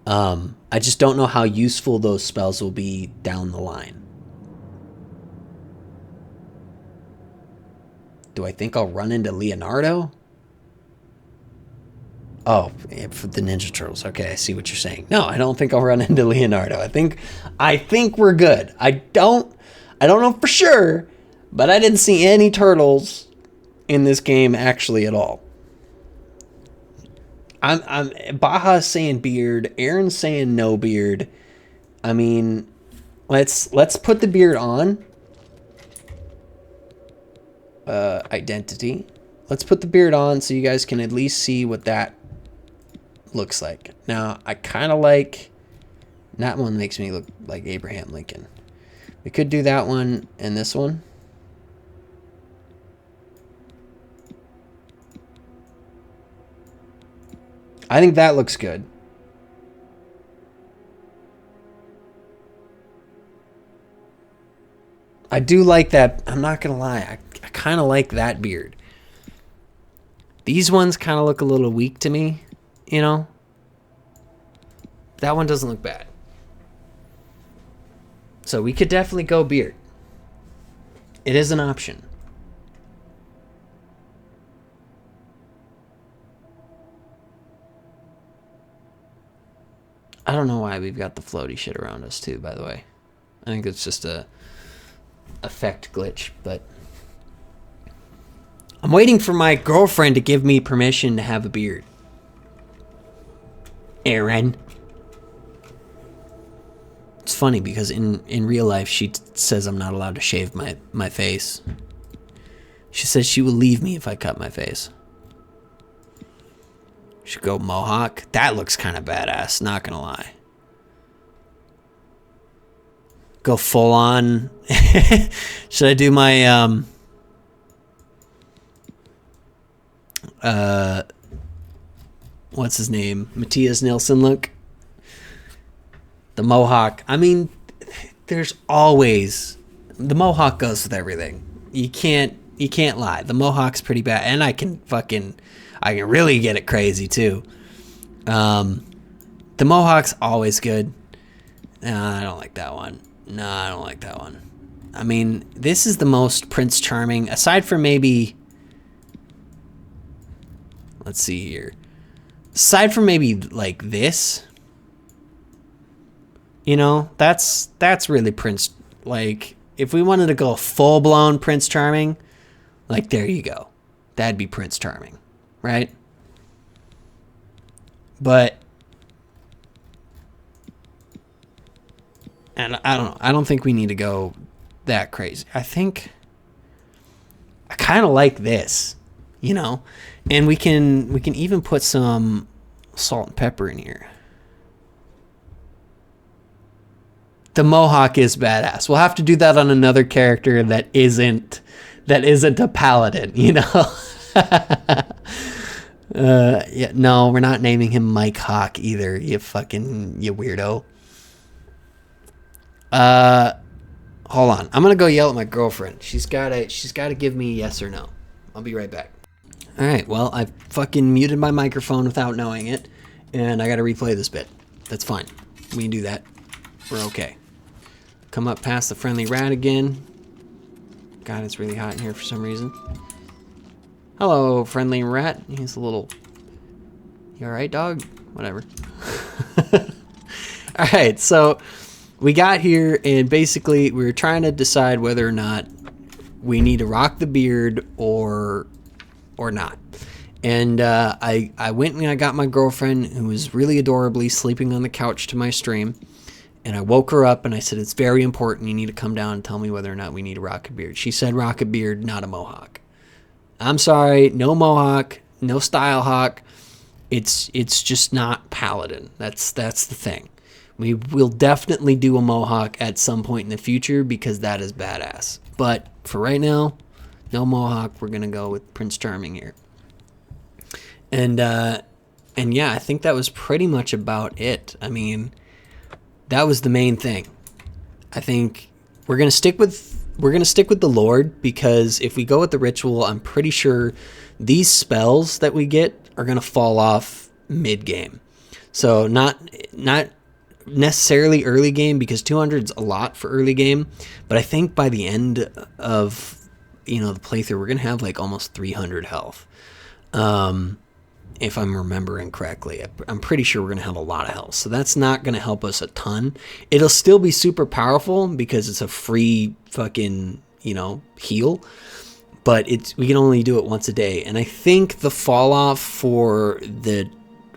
[SPEAKER 1] I just don't know how useful those spells will be down the line. Do I think I'll run into Leonardo? Oh, yeah, for the Ninja Turtles. Okay, I see what you're saying. No, I don't think I'll run into Leonardo. I think we're good. I don't know for sure, but I didn't see any turtles in this game actually at all. I'm Baja's saying beard, Aaron's saying no beard. I mean, let's put the beard on. Identity. Let's put the beard on so you guys can at least see what that looks like. Now, I kind of like... That one makes me look like Abraham Lincoln. We could do that one and this one. I think that looks good. I do like that. I'm not going to lie. I kind of like that beard. These ones kind of look a little weak to me, you know? That one doesn't look bad. So we could definitely go beard. It is an option. I don't know why we've got the floaty shit around us too, by the way. I think it's just a effect glitch, but I'm waiting for my girlfriend to give me permission to have a beard. Aaron. It's funny because in real life she says I'm not allowed to shave my face. She says she will leave me if I cut my face. Should go mohawk. That looks kind of badass, not gonna lie. Go full on. Should I do my what's his name? Matthias Nilsson look? The mohawk. I mean, there's always... The mohawk goes with everything. You can't lie. The mohawk's pretty bad. And I can really get it crazy, too. The mohawk's always good. I don't like that one. No, I don't like that one. I mean, this is the most Prince Charming, aside from maybe... Let's see here. Aside from maybe, like, this... You know, that's really Prince... Like, if we wanted to go full-blown Prince Charming, like, there you go. That'd be Prince Charming. Right? But... And I don't know. I don't think we need to go that crazy. I think... I kind of like this. You know? And we can even put some salt and pepper in here. The mohawk is badass. We'll have to do that on another character that isn't a paladin, you know? Yeah, no, we're not naming him Mike Hawk either, you weirdo. Hold on. I'm gonna go yell at my girlfriend. She's gotta give me a yes or no. I'll be right back. Alright, well, I fucking muted my microphone without knowing it, and I gotta replay this bit. That's fine. We can do that. We're okay. Come up past the friendly rat again. God, it's really hot in here for some reason. Hello, friendly rat. He's a little... You alright, dog? Whatever. Alright, so we got here, and basically we were trying to decide whether or not we need to rock the beard or not. And I went and I got my girlfriend, who was really adorably sleeping on the couch to my stream. And I woke her up and I said, it's very important. You need to come down and tell me whether or not we need a rock a beard. She said rock a beard, not a mohawk. I'm sorry, no mohawk, no style hawk. It's just not paladin. That's the thing. We will definitely do a mohawk at some point in the future because that is badass. But for right now, no mohawk. We're gonna go with Prince Charming here. And yeah, I think that was pretty much about it. I mean, that was the main thing. I think we're gonna stick with the Lord, because if we go with the ritual, I'm pretty sure these spells that we get are gonna fall off mid game. So not necessarily early game, because 200's a lot for early game, but I think by the end of the playthrough, we're gonna have like almost 300 health. if I'm remembering correctly. I'm pretty sure we're going to have a lot of health. So that's not going to help us a ton. It'll still be super powerful because it's a free fucking, heal. But we can only do it once a day. And I think the fall off for the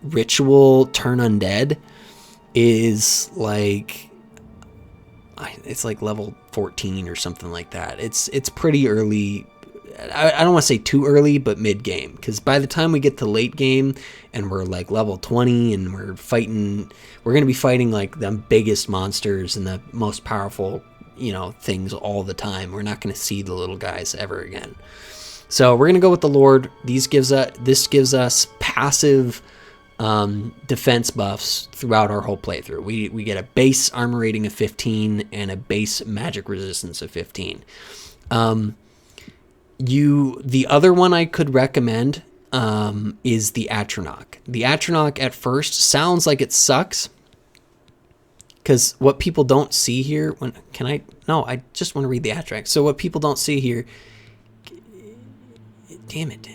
[SPEAKER 1] ritual turn undead is like, it's like level 14 or something like that. It's pretty early. I don't want to say too early, but mid game, because by the time we get to late game and we're like level 20 and we're going to be fighting like the biggest monsters and the most powerful, things all the time. We're not going to see the little guys ever again. So we're going to go with the Lord. This gives us passive defense buffs throughout our whole playthrough. We get a base armor rating of 15 and a base magic resistance of 15. The other one I could recommend is the Atronach. The Atronach at first sounds like it sucks, because what people don't see here, I just want to read the Atronach. So what people don't see here, damn it.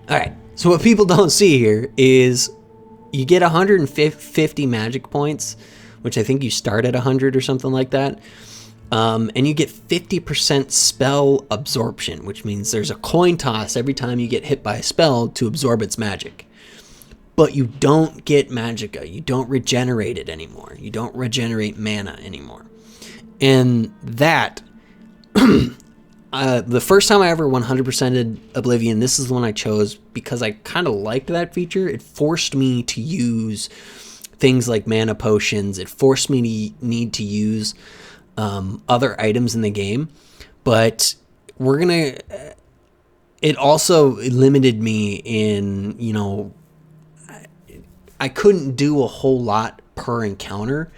[SPEAKER 1] All right. So what people don't see here is you get 150 magic points, which I think you start at 100 or something like that. And you get 50% spell absorption, which means there's a coin toss every time you get hit by a spell to absorb its magic. But you don't get magicka. You don't regenerate it anymore. You don't regenerate mana anymore. And that, the first time I ever 100%ed Oblivion, this is the one I chose because I kind of liked that feature. It forced me to use things like mana potions. It forced me to need to use other items in the game, but it also limited me in, I couldn't do a whole lot per encounter,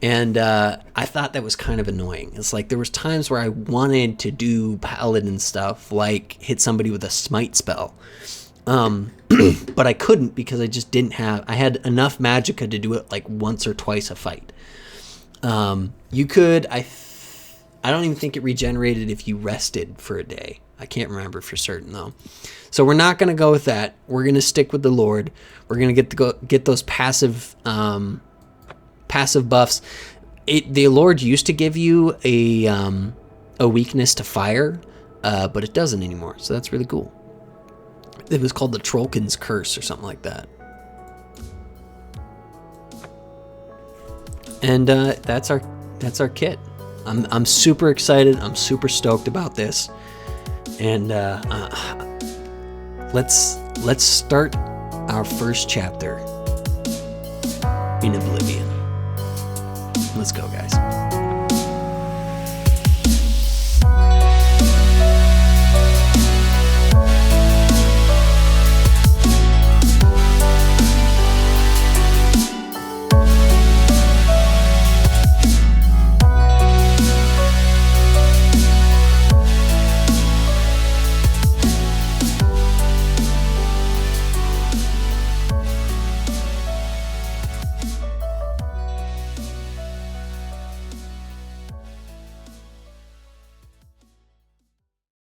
[SPEAKER 1] and I thought that was kind of annoying. It's like there was times where I wanted to do paladin stuff, like hit somebody with a smite spell, but I couldn't because I just didn't have, I had enough magicka to do it like once or twice a fight. You could, I don't even think it regenerated if you rested for a day. I can't remember for certain though. So we're not going to go with that. We're going to stick with the Lord. We're going to get those passive buffs. The Lord used to give you a weakness to fire, but it doesn't anymore. So that's really cool. It was called the Trollkin's Curse or something like that. And that's our kit. I'm super excited. I'm super stoked about this. And let's start our first chapter in Oblivion. Let's go, guys.